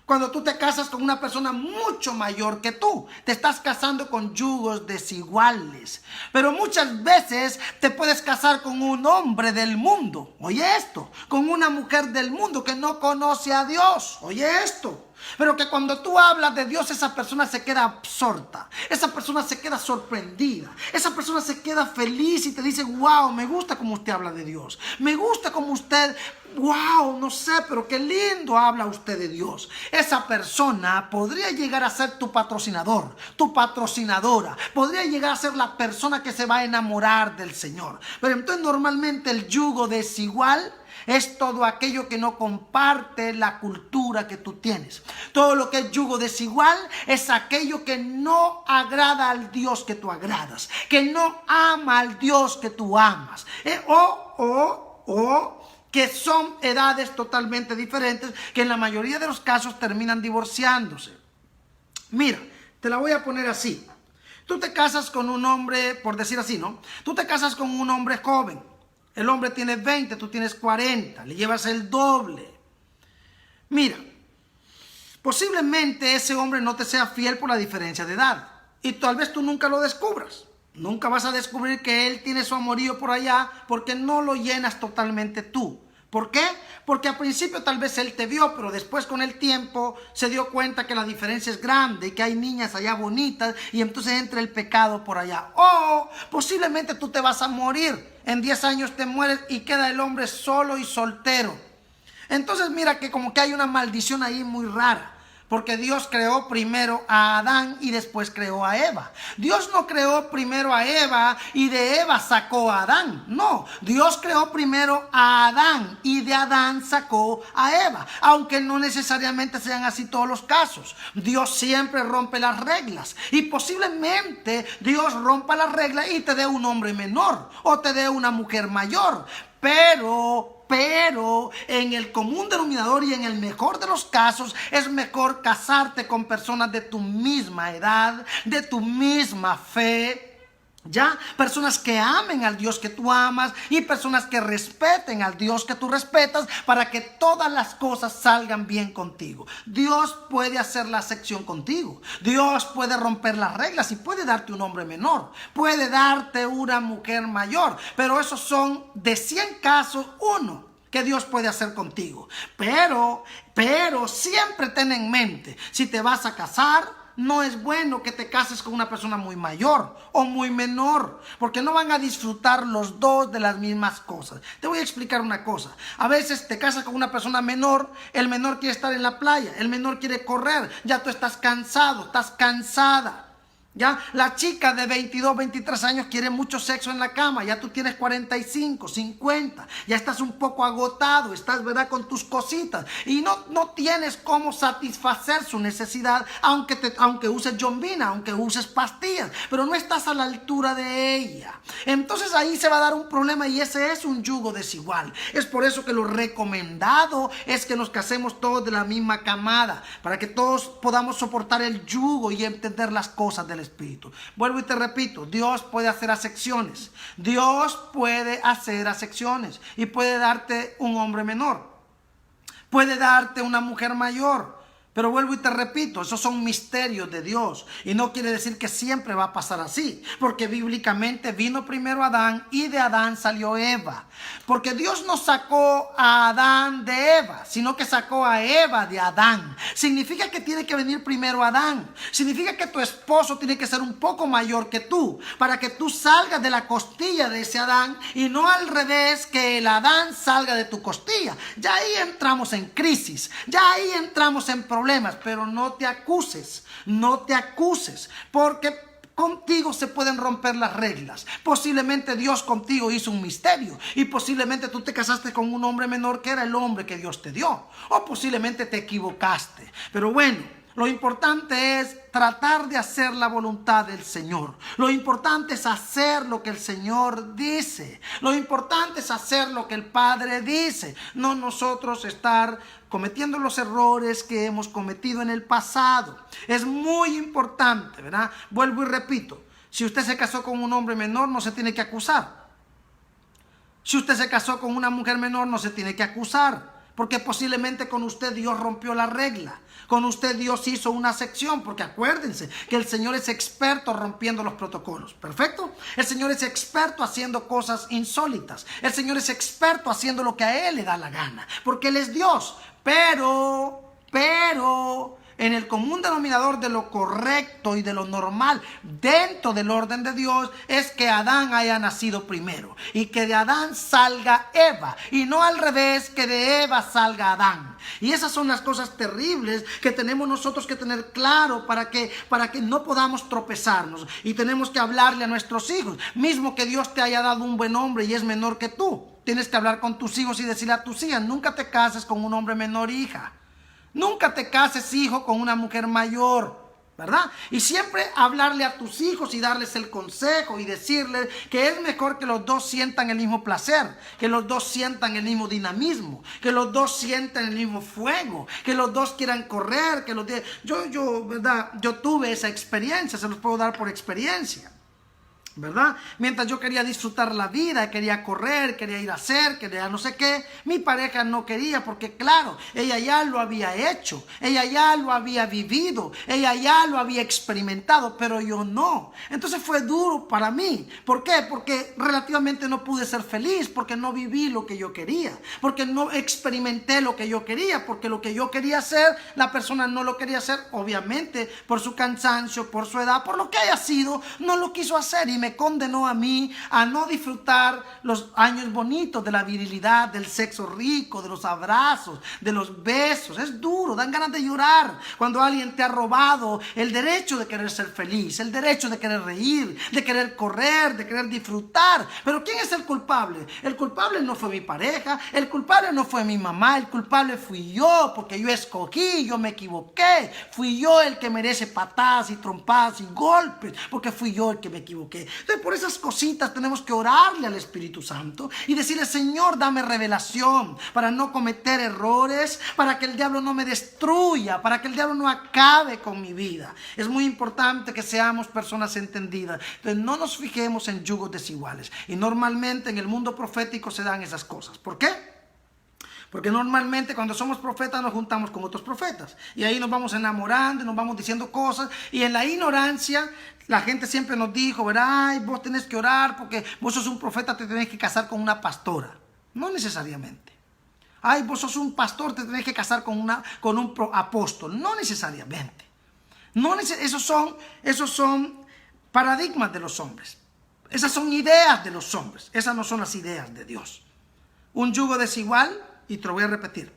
Cuando tú te casas con una persona mucho mayor que tú, te estás casando con yugos desiguales. Pero muchas veces te puedes casar con un hombre del mundo. Oye esto, con una mujer del mundo que no conoce a Dios. Oye esto. Pero que cuando tú hablas de Dios, esa persona se queda absorta, esa persona se queda sorprendida, esa persona se queda feliz y te dice: wow, me gusta como usted habla de Dios, me gusta como usted, wow, no sé, pero qué lindo habla usted de Dios. Esa persona podría llegar a ser tu patrocinador, tu patrocinadora, podría llegar a ser la persona que se va a enamorar del Señor. Pero entonces normalmente el yugo desigual es todo aquello que no comparte la cultura que tú tienes. Todo lo que es yugo desigual es aquello que no agrada al Dios que tú agradas, que no ama al Dios que tú amas. O que son edades totalmente diferentes, que en la mayoría de los casos terminan divorciándose. Mira, te la voy a poner así. Tú te casas con un hombre, por decir así, ¿no? Tú te casas con un hombre joven. El hombre tiene 20, tú tienes 40, le llevas el doble. Mira, posiblemente ese hombre no te sea fiel por la diferencia de edad. Y tal vez tú nunca lo descubras. Nunca vas a descubrir que Él tiene su amorío por allá porque no lo llenas totalmente tú. ¿Por qué? Porque al principio tal vez Él te vio, pero después con el tiempo se dio cuenta que la diferencia es grande y que hay niñas allá bonitas y entonces entra el pecado por allá. O posiblemente tú te vas a morir. En 10 años te mueres y queda el hombre solo y soltero. Entonces mira que como que hay una maldición ahí muy rara. Porque Dios creó primero a Adán y después creó a Eva. Dios no creó primero a Eva y de Eva sacó a Adán. No, Dios creó primero a Adán y de Adán sacó a Eva. Aunque no necesariamente sean así todos los casos. Dios siempre rompe las reglas. Y posiblemente Dios rompa las reglas y te dé un hombre menor o te dé una mujer mayor. Pero en el común denominador y en el mejor de los casos es mejor casarte con personas de tu misma edad, de tu misma fe. Ya, personas que amen al Dios que tú amas y personas que respeten al Dios que tú respetas para que todas las cosas salgan bien contigo. Dios puede hacer la excepción contigo. Dios puede romper las reglas y puede darte un hombre menor. Puede darte una mujer mayor. Pero esos son de 100 casos, uno que Dios puede hacer contigo. Pero siempre ten en mente, si te vas a casar, no es bueno que te cases con una persona muy mayor o muy menor, porque no van a disfrutar los dos de las mismas cosas. Te voy a explicar una cosa. A veces te casas con una persona menor, el menor quiere estar en la playa, el menor quiere correr, ya tú estás cansado, estás cansada. Ya, la chica de 22, 23 años quiere mucho sexo en la cama. Ya tú tienes 45, 50. Ya estás un poco agotado. Estás, ¿verdad?, con tus cositas. Y no tienes cómo satisfacer su necesidad. Aunque uses Jombina, aunque uses pastillas. Pero no estás a la altura de ella. Entonces ahí se va a dar un problema. Y ese es un yugo desigual. Es por eso que lo recomendado es que nos casemos todos de la misma camada. Para que todos podamos soportar el yugo y entender las cosas del Espíritu. Vuelvo y te repito, Dios puede hacer acepciones. Dios puede hacer acepciones y puede darte un hombre menor. Puede darte una mujer mayor. Pero vuelvo y te repito, esos son misterios de Dios. Y no quiere decir que siempre va a pasar así. Porque bíblicamente vino primero Adán y de Adán salió Eva. Porque Dios no sacó a Adán de Eva, sino que sacó a Eva de Adán. Significa que tiene que venir primero Adán. Significa que tu esposo tiene que ser un poco mayor que tú, para que tú salgas de la costilla de ese Adán y no al revés, que el Adán salga de tu costilla. Ya ahí entramos en crisis, ya ahí entramos en problemas. Pero no te acuses, porque contigo se pueden romper las reglas. Posiblemente Dios contigo hizo un misterio y posiblemente tú te casaste con un hombre menor que era el hombre que Dios te dio, o posiblemente te equivocaste. Pero bueno, lo importante es tratar de hacer la voluntad del Señor. Lo importante es hacer lo que el Señor dice. Lo importante es hacer lo que el Padre dice. No nosotros estar cometiendo los errores que hemos cometido en el pasado. Es muy importante, ¿verdad? Vuelvo y repito. Si usted se casó con un hombre menor, no se tiene que acusar. Si usted se casó con una mujer menor, no se tiene que acusar. Porque posiblemente con usted Dios rompió la regla. Con usted Dios hizo una sección. Porque acuérdense que el Señor es experto rompiendo los protocolos. ¿Perfecto? El Señor es experto haciendo cosas insólitas. El Señor es experto haciendo lo que a Él le da la gana. Porque Él es Dios. Pero en el común denominador de lo correcto y de lo normal dentro del orden de Dios es que Adán haya nacido primero y que de Adán salga Eva y no al revés, que de Eva salga Adán. Y esas son las cosas terribles que tenemos nosotros que tener claro para que no podamos tropezarnos. Y tenemos que hablarle a nuestros hijos, mismo que Dios te haya dado un buen hombre y es menor que tú. Tienes que hablar con tus hijos y decirle a tus hijas: nunca te cases con un hombre menor, hija. Nunca te cases, hijo, con una mujer mayor, ¿verdad? Y siempre hablarle a tus hijos y darles el consejo y decirles que es mejor que los dos sientan el mismo placer, que los dos sientan el mismo dinamismo, que los dos sientan el mismo fuego, que los dos quieran correr, que ¿verdad? Yo tuve esa experiencia, se los puedo dar por experiencia. ¿verdad? Mientras yo quería disfrutar la vida, quería correr, quería ir a hacer, quería no sé qué, mi pareja no quería porque claro, ella ya lo había hecho, ella ya lo había vivido, ella ya lo había experimentado, pero yo no. Entonces fue duro para mí. ¿Por qué? Porque relativamente no pude ser feliz, porque no viví lo que yo quería, porque no experimenté lo que yo quería, porque lo que yo quería hacer, la persona no lo quería hacer, obviamente, por su cansancio, por su edad, por lo que haya sido, no lo quiso hacer y me condenó a mí a no disfrutar los años bonitos de la virilidad, del sexo rico, de los abrazos, de los besos. Es duro, dan ganas de llorar cuando alguien te ha robado el derecho de querer ser feliz, el derecho de querer reír, de querer correr, de querer disfrutar. Pero ¿quién es el culpable? El culpable no fue mi pareja, el culpable no fue mi mamá, el culpable fui yo, porque yo escogí, yo me equivoqué, fui yo el que merece patadas y trompadas y golpes, porque fui yo el que me equivoqué. Entonces, por esas cositas tenemos que orarle al Espíritu Santo y decirle: Señor, dame revelación para no cometer errores, para que el diablo no me destruya, para que el diablo no acabe con mi vida. Es muy importante que seamos personas entendidas. Entonces, no nos fijemos en yugos desiguales. Y normalmente en el mundo profético se dan esas cosas. ¿Por qué? Porque normalmente cuando somos profetas nos juntamos con otros profetas y ahí nos vamos enamorando, nos vamos diciendo cosas, y en la ignorancia la gente siempre nos dijo: ¿verdad? Ay, vos tenés que orar porque vos sos un profeta, te tenés que casar con una pastora. No necesariamente. Ay, vos sos un pastor, te tenés que casar con un apóstol. No necesariamente. Esos son paradigmas de los hombres. Esas son ideas de los hombres. Esas no son las ideas de Dios. Un yugo desigual, y te lo voy a repetir: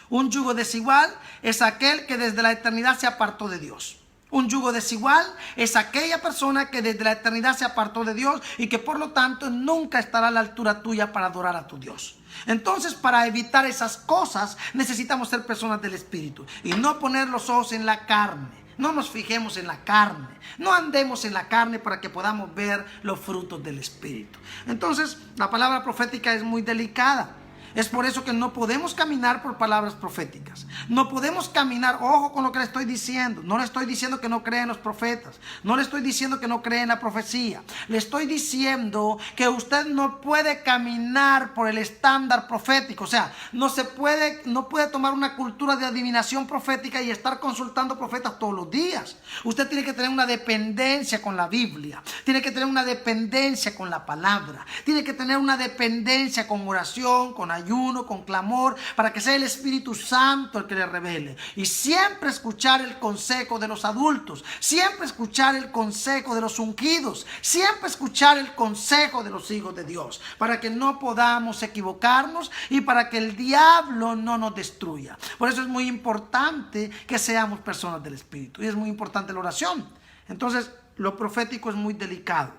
un yugo desigual es aquel que desde la eternidad se apartó de Dios. Un yugo desigual es aquella persona que desde la eternidad se apartó de Dios y que por lo tanto nunca estará a la altura tuya para adorar a tu Dios. Entonces, para evitar esas cosas necesitamos ser personas del Espíritu y no poner los ojos en la carne. No nos fijemos en la carne, no andemos en la carne para que podamos ver los frutos del Espíritu. Entonces, la palabra profética es muy delicada. Es por eso que no podemos caminar por palabras proféticas. No podemos caminar, ojo con lo que le estoy diciendo. No le estoy diciendo que no cree en los profetas. No le estoy diciendo que no cree en la profecía. Le estoy diciendo que usted no puede caminar por el estándar profético. O sea, no puede tomar una cultura de adivinación profética y estar consultando profetas todos los días. Usted tiene que tener una dependencia con la Biblia. Tiene que tener una dependencia con la palabra. Tiene que tener una dependencia con oración, con ayuno, con clamor, para que sea el Espíritu Santo el que le revele. Y siempre escuchar el consejo de los adultos, siempre escuchar el consejo de los ungidos, siempre escuchar el consejo de los hijos de Dios, para que no podamos equivocarnos y para que el diablo no nos destruya. Por eso es muy importante que seamos personas del Espíritu y es muy importante la oración. Entonces, lo profético es muy delicado.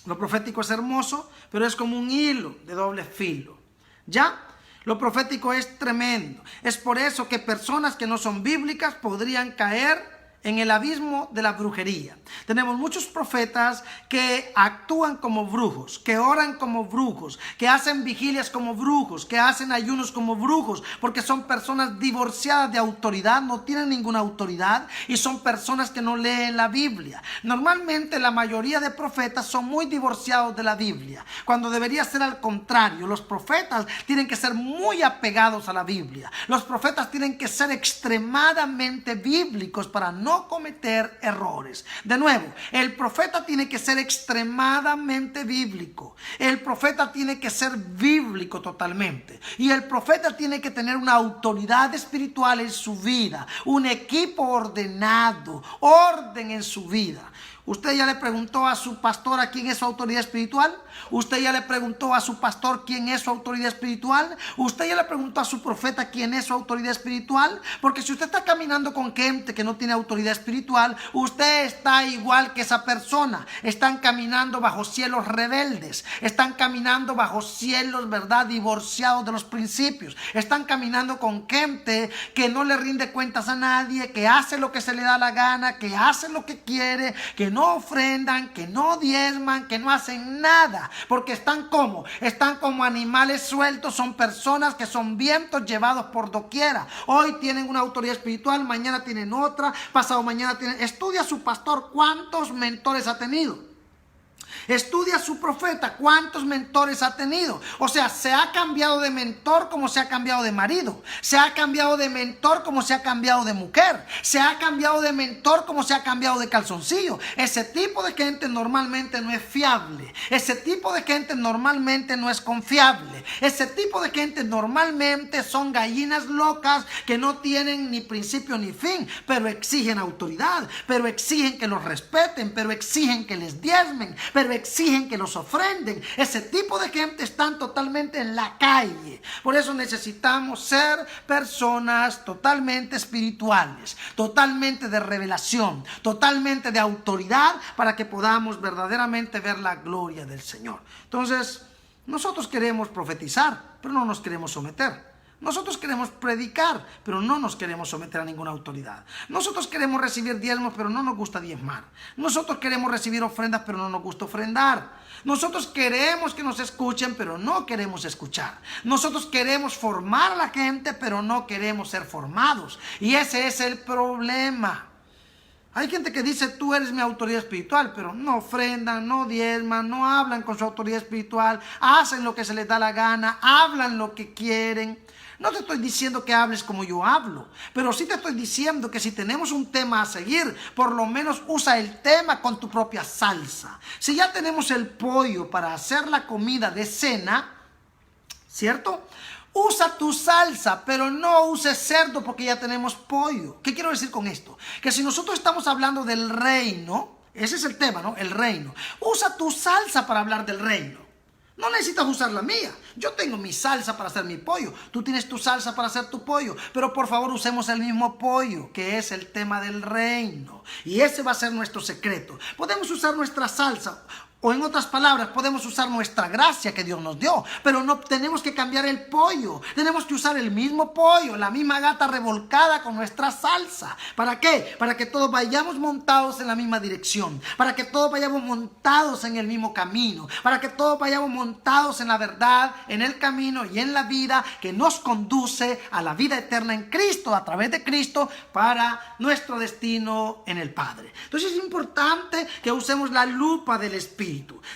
Lo profético es hermoso, pero es como un hilo de doble filo. ¿Ya? Lo profético es tremendo. Es por eso que personas que no son bíblicas podrían caer en el abismo de la brujería. Tenemos muchos profetas que actúan como brujos, que oran como brujos, que hacen vigilias como brujos, que hacen ayunos como brujos, porque son personas divorciadas de autoridad, no tienen ninguna autoridad y son personas que no leen la Biblia. Normalmente la mayoría de profetas son muy divorciados de la Biblia, cuando debería ser al contrario. Los profetas tienen que ser muy apegados a la Biblia. Los profetas tienen que ser extremadamente bíblicos para no cometer errores. De nuevo, el profeta tiene que ser extremadamente bíblico. El profeta tiene que ser bíblico totalmente. Y el profeta tiene que tener una autoridad espiritual en su vida, un equipo ordenado, orden en su vida. ¿Usted ya le preguntó a su pastor a quién es su autoridad espiritual? ¿Usted ya le preguntó a su pastor quién es su autoridad espiritual? ¿Usted ya le preguntó a su profeta quién es su autoridad espiritual? Porque si usted está caminando con gente que no tiene autoridad espiritual, usted está igual que esa persona. Están caminando bajo cielos rebeldes. Están caminando bajo cielos, ¿verdad?, divorciados de los principios. Están caminando con gente que no le rinde cuentas a nadie, que hace lo que se le da la gana, que hace lo que quiere, que no ofrendan, que no diezman, que no hacen nada, porque están como animales sueltos. Son personas que son vientos llevados por doquiera. Hoy tienen una autoridad espiritual, mañana tienen otra, pasado mañana tienen. Estudia a su pastor cuántos mentores ha tenido. Estudia a su profeta. ¿Cuántos mentores ha tenido? O sea, se ha cambiado de mentor como se ha cambiado de marido. Se ha cambiado de mentor como se ha cambiado de mujer. Se ha cambiado de mentor como se ha cambiado de calzoncillo. Ese tipo de gente normalmente no es fiable. Ese tipo de gente normalmente no es confiable. Ese tipo de gente normalmente son gallinas locas que no tienen ni principio ni fin, pero exigen autoridad, pero exigen que los respeten, pero exigen que les diezmen, pero exigen que los ofrenden. Ese tipo de gente están totalmente en la calle. Por eso necesitamos ser personas totalmente espirituales, totalmente de revelación, totalmente de autoridad, para que podamos verdaderamente ver la gloria del Señor. Entonces, nosotros queremos profetizar, pero no nos queremos someter. Nosotros queremos predicar, pero no nos queremos someter a ninguna autoridad. Nosotros queremos recibir diezmos, pero no nos gusta diezmar. Nosotros queremos recibir ofrendas, pero no nos gusta ofrendar. Nosotros queremos que nos escuchen, pero no queremos escuchar. Nosotros queremos formar a la gente, pero no queremos ser formados. Y ese es el problema. Hay gente que dice, tú eres mi autoridad espiritual, pero no ofrendan, no diezman, no hablan con su autoridad espiritual, hacen lo que se les da la gana, hablan lo que quieren. No te estoy diciendo que hables como yo hablo, pero sí te estoy diciendo que si tenemos un tema a seguir, por lo menos usa el tema con tu propia salsa. Si ya tenemos el pollo para hacer la comida de cena, ¿cierto? Usa tu salsa, pero no uses cerdo porque ya tenemos pollo. ¿Qué quiero decir con esto? Que si nosotros estamos hablando del reino, ese es el tema, ¿no? El reino. Usa tu salsa para hablar del reino. No necesitas usar la mía. Yo tengo mi salsa para hacer mi pollo. Tú tienes tu salsa para hacer tu pollo. Pero por favor usemos el mismo pollo, que es el tema del reino. Y ese va a ser nuestro secreto. Podemos usar nuestra salsa. O en otras palabras, podemos usar nuestra gracia que Dios nos dio, pero no tenemos que cambiar el pollo. Tenemos que usar el mismo pollo, la misma gata revolcada con nuestra salsa. ¿Para qué? Para que todos vayamos montados en la misma dirección, para que todos vayamos montados en el mismo camino, para que todos vayamos montados en la verdad, en el camino y en la vida que nos conduce a la vida eterna en Cristo, a través de Cristo, para nuestro destino en el Padre. Entonces es importante que usemos la lupa del Espíritu.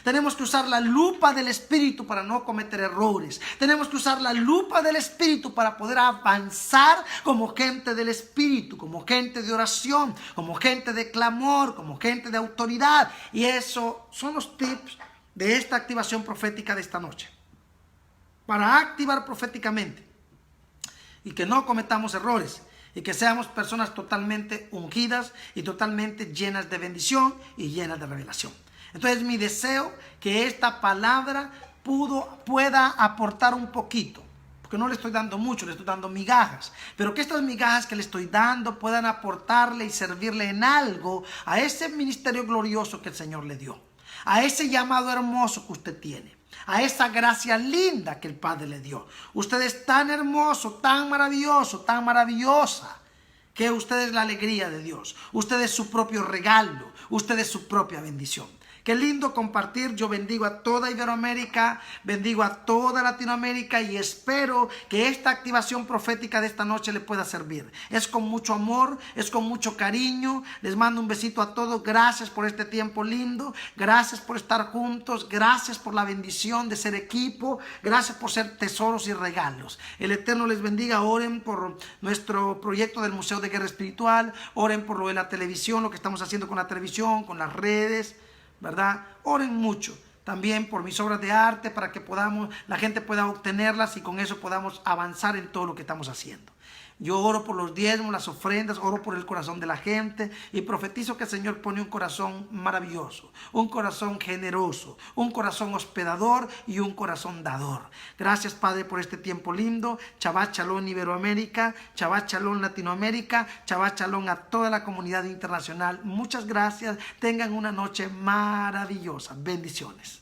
Tenemos que usar la lupa del Espíritu para no cometer errores. Tenemos que usar la lupa del Espíritu para poder avanzar como gente del Espíritu, como gente de oración, como gente de clamor, como gente de autoridad. Y esos son los tips de esta activación profética de esta noche. Para activar proféticamente y que no cometamos errores. Y que seamos personas totalmente ungidas y totalmente llenas de bendición y llenas de revelación. Entonces mi deseo que esta palabra pueda aportar un poquito, porque no le estoy dando mucho, le estoy dando migajas, pero que estas migajas que le estoy dando puedan aportarle y servirle en algo a ese ministerio glorioso que el Señor le dio, a ese llamado hermoso que usted tiene, a esa gracia linda que el Padre le dio. Usted es tan hermoso, tan maravilloso, tan maravillosa, que usted es la alegría de Dios. Usted es su propio regalo, usted es su propia bendición. Qué lindo compartir. Yo bendigo a toda Iberoamérica, bendigo a toda Latinoamérica y espero que esta activación profética de esta noche le pueda servir. Es con mucho amor, es con mucho cariño. Les mando un besito a todos. Gracias por este tiempo lindo. Gracias por estar juntos. Gracias por la bendición de ser equipo. Gracias por ser tesoros y regalos. El Eterno les bendiga. Oren por nuestro proyecto del Museo de Guerra Espiritual. Oren por lo de la televisión, lo que estamos haciendo con la televisión, con las redes, ¿verdad? Oren mucho también por mis obras de arte para que la gente pueda obtenerlas y con eso podamos avanzar en todo lo que estamos haciendo. Yo oro por los diezmos, las ofrendas, oro por el corazón de la gente y profetizo que el Señor pone un corazón maravilloso, un corazón generoso, un corazón hospedador y un corazón dador. Gracias, Padre, por este tiempo lindo. Shabbat Shalom Iberoamérica, Shabbat Shalom Latinoamérica, Shabbat Shalom a toda la comunidad internacional. Muchas gracias. Tengan una noche maravillosa. Bendiciones.